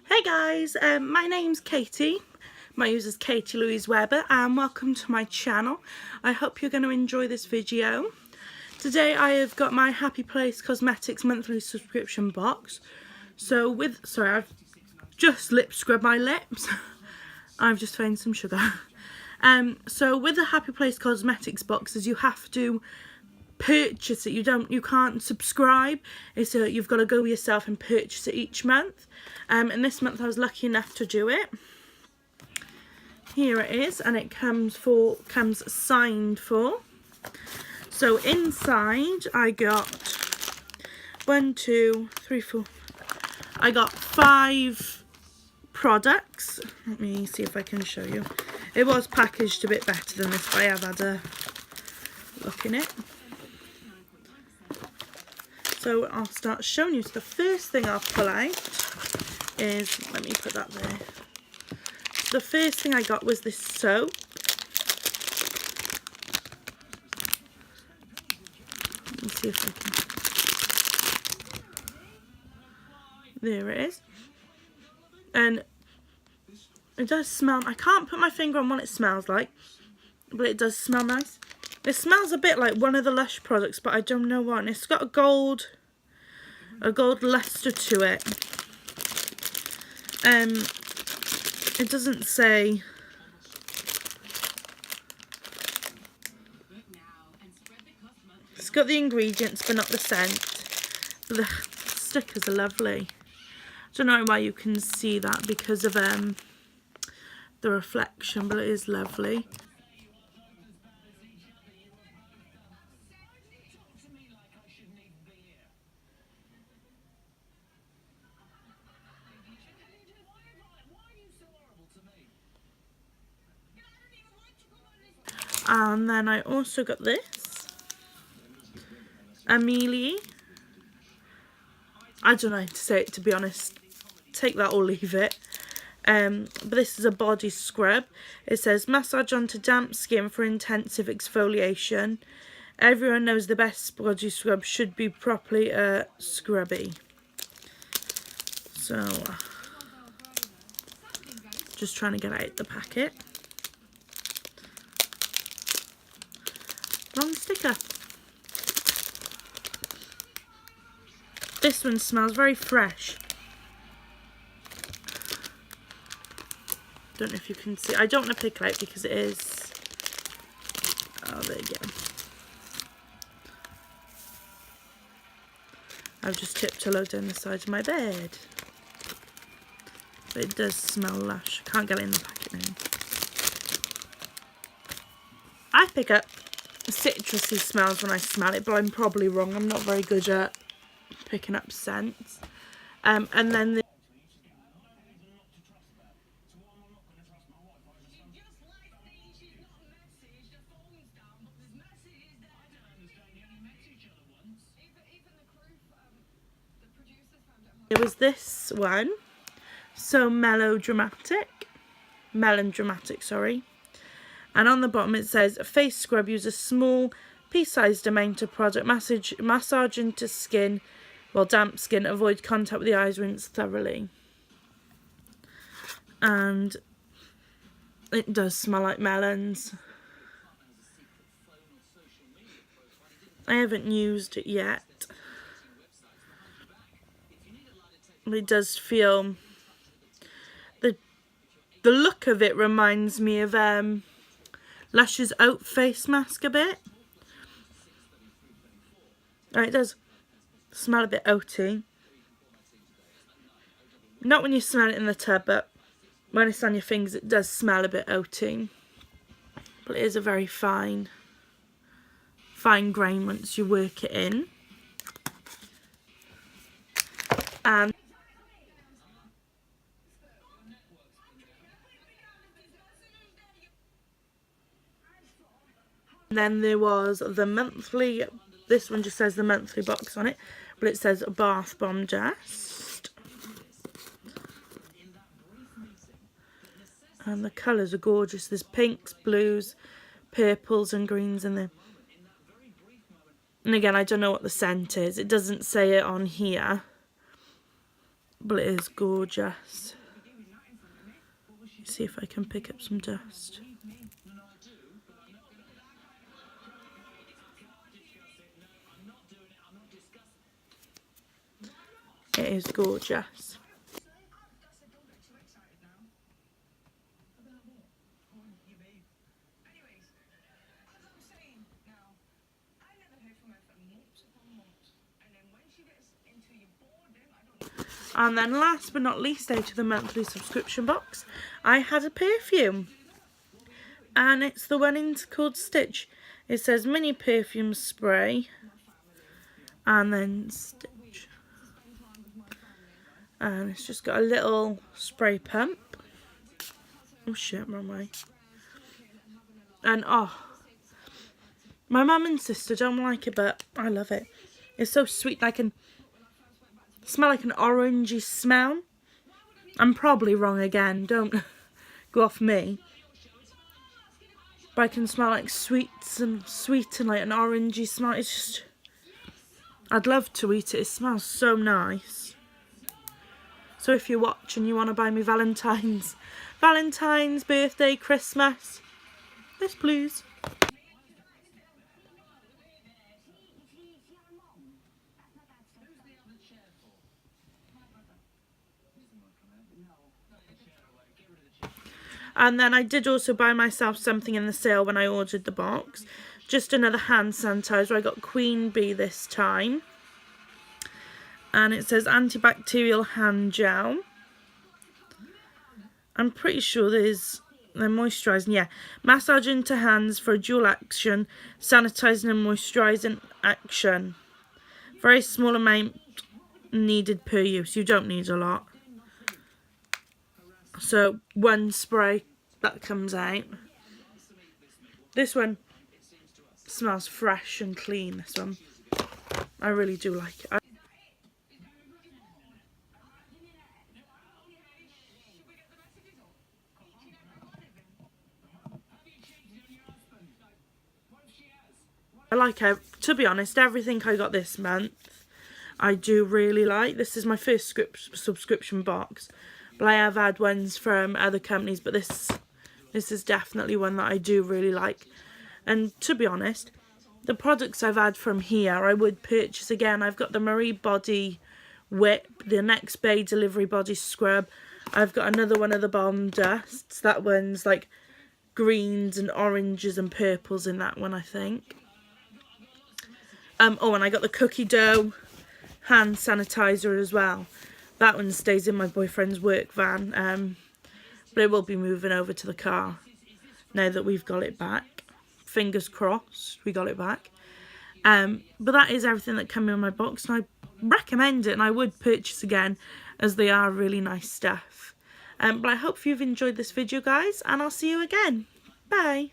Hey guys, my name's Katie. My user's Katie Louise Webber and welcome to my channel. I hope you're going to enjoy this video. Today I have got my Happy Place Cosmetics monthly subscription box. Sorry, I've just lip scrubbed my lips. I've just found some sugar. So with the Happy Place Cosmetics boxes you have to purchase it. You can't subscribe. You've got to go yourself and purchase it each month. And this month I was lucky enough to do it. Here it is, and it comes signed for. So inside I got 1, 2, 3, 4. I got 5 products. Let me see if I can show you. It was packaged a bit better than this, but I have had a look in it. So I'll start showing you. So the first thing I'll pull out is, let me put that there. The first thing I got was this soap. Let me see if I can. There it is. And it does smell, I can't put my finger on what it smells like, but it does smell nice. It smells a bit like one of the Lush products, but I don't know what. And it's got a gold luster to it. It doesn't say. It's got the ingredients, but not the scent. But the stickers are lovely. I don't know why you can see that because of the reflection, but it is lovely. And then I also got this Amelie. I don't know how to say it, to be honest. Take that or leave it. But this is a body scrub. It says massage onto damp skin for intensive exfoliation. Everyone knows the best body scrub should be properly scrubby. So just trying to get out the packet. Long sticker. This one smells very fresh. Don't know if you can see. I don't want to pick it out because it is. Oh, there you go. I've just tipped a load down the side of my bed. But it does smell lush. I can't get it in the packet now. I pick up citrusy smells when I smell it, but I'm probably wrong. I'm not very good at picking up scents. And then there was this one, so melodramatic, sorry. And on the bottom it says, face scrub, use a small pea-sized amount of product, massage into skin, damp skin, avoid contact with the eyes, rinse thoroughly. And it does smell like melons. I haven't used it yet. But it does feel, the look of it reminds me of Lush's Oat face mask a bit. It does smell a bit oaty. Not when you smell it in the tub, but when it's on your fingers it does smell a bit oaty. But it is a very fine grain once you work it in. And then there was the monthly, this one just says the monthly box on it, but it says bath bomb just. And the colours are gorgeous. There's pinks, blues, purples and greens in there. And again, I don't know what the scent is. It doesn't say it on here. but it is gorgeous. See if I can pick up some dust. It is gorgeous. And then last but not least, out of the monthly subscription box, I had a perfume. And it's the one called Stitch. It says mini perfume spray. And then Stitch. And it's just got a little spray pump. Oh shit, wrong way. And oh, my mum and sister don't like it, but I love it. It's so sweet. I can smell like an orangey smell. I'm probably wrong again, don't go off me. But I can smell like sweet and like an orangey smell. It's just, I'd love to eat it. It smells so nice. So if you're watching, you want to buy me Valentine's, birthday, Christmas, yes please. And then I did also buy myself something in the sale when I ordered the box. Just another hand sanitizer. I got Queen Bee this time. And it says Antibacterial Hand Gel. I'm pretty sure they're moisturising. Yeah. Massage into hands for a dual action. Sanitising and moisturising action. Very small amount needed per use. You don't need a lot. So one spray that comes out. This one smells fresh and clean, this one. I really do like it. I like it. To be honest, everything I got this month I do really like. This is my first subscription box. But I have had ones from other companies, but this is definitely one that I do really like. And to be honest, the products I've had from here, I would purchase again. I've got the Marie Body Whip, the Next Bay Delivery Body Scrub. I've got another one of the Balm Dusts. That one's like greens and oranges and purples in that one, I think. Oh, and I got the Cookie Dough hand sanitizer as well. That one stays in my boyfriend's work van, but it will be moving over to the car now that we've got it back. Fingers crossed we got it back. But that is everything that came in my box, and I recommend it, and I would purchase again as they are really nice stuff. But I hope you've enjoyed this video, guys, and I'll see you again. Bye.